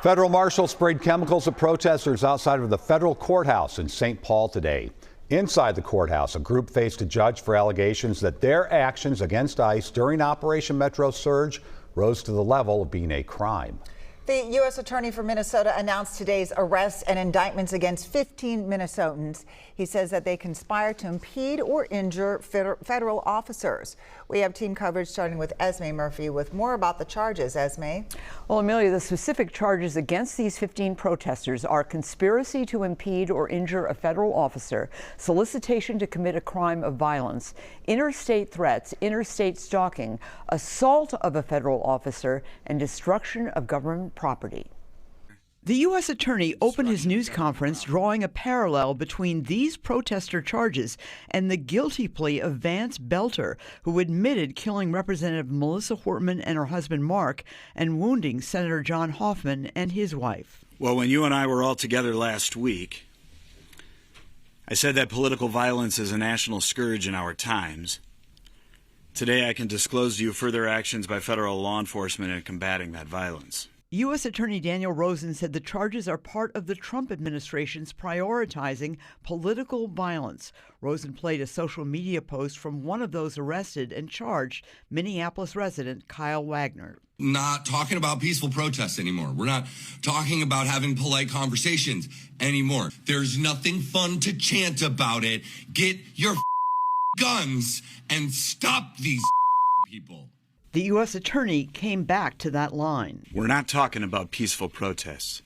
Federal marshals sprayed chemicals at protesters outside of the federal courthouse in St. Paul today. Inside the courthouse, a group faced a judge for allegations that their actions against ICE during Operation Metro Surge rose to the level of being a crime. The U.S. Attorney for Minnesota announced today's arrests and indictments against 15 Minnesotans. He says that they conspired to impede or injure federal officers. We have team coverage starting with Esme Murphy with more about the charges. Esme. Well, Amelia, the specific charges against these 15 protesters are conspiracy to impede or injure a federal officer, solicitation to commit a crime of violence, interstate threats, interstate stalking, assault of a federal officer, and destruction of government property. The U.S. Attorney opened his news conference drawing a parallel between these protester charges and the guilty plea of Vance Belter, who admitted killing Representative Melissa Hortman and her husband Mark and wounding Senator John Hoffman and his wife. Well, when you and I were all together last week, I said that political violence is a national scourge in our times. Today I can disclose to you further actions by federal law enforcement in combating that violence. U.S. Attorney Daniel Rosen said the charges are part of the Trump administration's prioritizing political violence. Rosen played a social media post from one of those arrested and charged, Minneapolis resident Kyle Wagner. Not talking about peaceful protests anymore. We're not talking about having polite conversations anymore. There's nothing fun to chant about it. Get your guns and stop these people. The U.S. Attorney came back to that line. We're not talking about peaceful protests.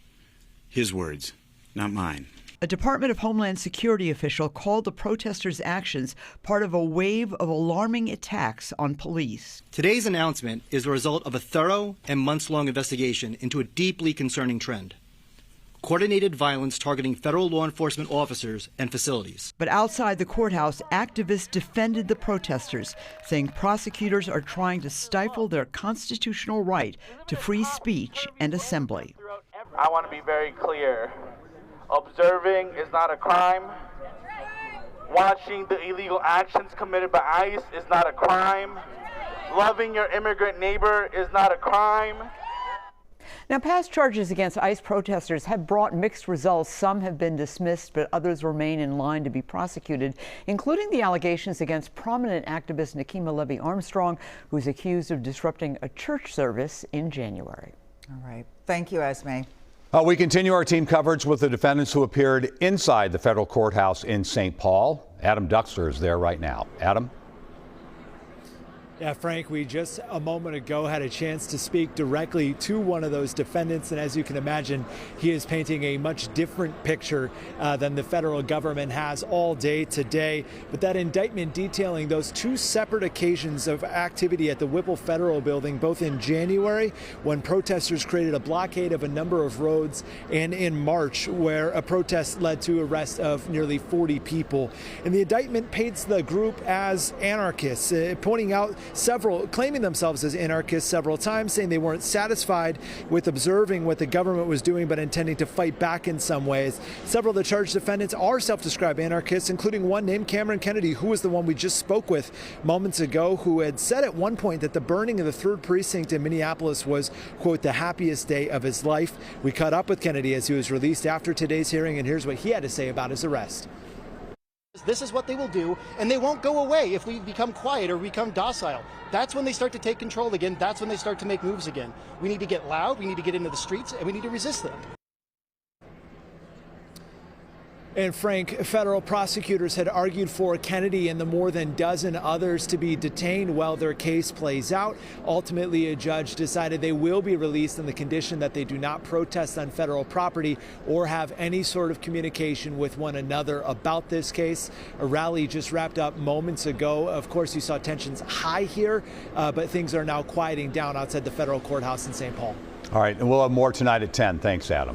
His words, not mine. A Department of Homeland Security official called the protesters' actions part of a wave of alarming attacks on police. Today's announcement is the result of a thorough and months-long investigation into a deeply concerning trend: coordinated violence targeting federal law enforcement officers and facilities. But outside the courthouse, activists defended the protesters, saying prosecutors are trying to stifle their constitutional right to free speech and assembly. I want to be very clear. Observing is not a crime. Watching the illegal actions committed by ICE is not a crime. Loving your immigrant neighbor is not a crime. Now, past charges against ICE protesters have brought mixed results. Some have been dismissed, but others remain in line to be prosecuted, including the allegations against prominent activist Nikema Levy-Armstrong, who's accused of disrupting a church service in January. All right. Thank you, Esme. We continue our team coverage with the defendants who appeared inside the federal courthouse in St. Paul. Adam Duxter is there right now. Adam? Yeah, Frank, we just a moment ago had a chance to speak directly to one of those defendants, and as you can imagine, he is painting a much different picture than the federal government has all day today. But that indictment detailing those two separate occasions of activity at the Whipple Federal Building, both in January, when protesters created a blockade of a number of roads, and in March, where a protest led to arrest of nearly 40 people. And the indictment paints the group as anarchists, pointing out claiming themselves as anarchists several times, saying they weren't satisfied with observing what the government was doing, but intending to fight back in some ways. Several of the charged defendants are self-described anarchists, including one named Cameron Kennedy, who was the one we just spoke with moments ago, who had said at one point that the burning of the 3rd Precinct in Minneapolis was, quote, the happiest day of his life. We caught up with Kennedy as he was released after today's hearing, and here's what he had to say about his arrest. This is what they will do, and they won't go away if we become quiet or become docile. That's when they start to take control again. That's when they start to make moves again. We need to get loud, we need to get into the streets, and we need to resist them. And Frank, federal prosecutors had argued for Kennedy and the more than dozen others to be detained while their case plays out. Ultimately, a judge decided they will be released on the condition that they do not protest on federal property or have any sort of communication with one another about this case. A rally just wrapped up moments ago. Of course, you saw tensions high here, but things are now quieting down outside the federal courthouse in St. Paul. All right, and we'll have more tonight at 10. Thanks, Adam.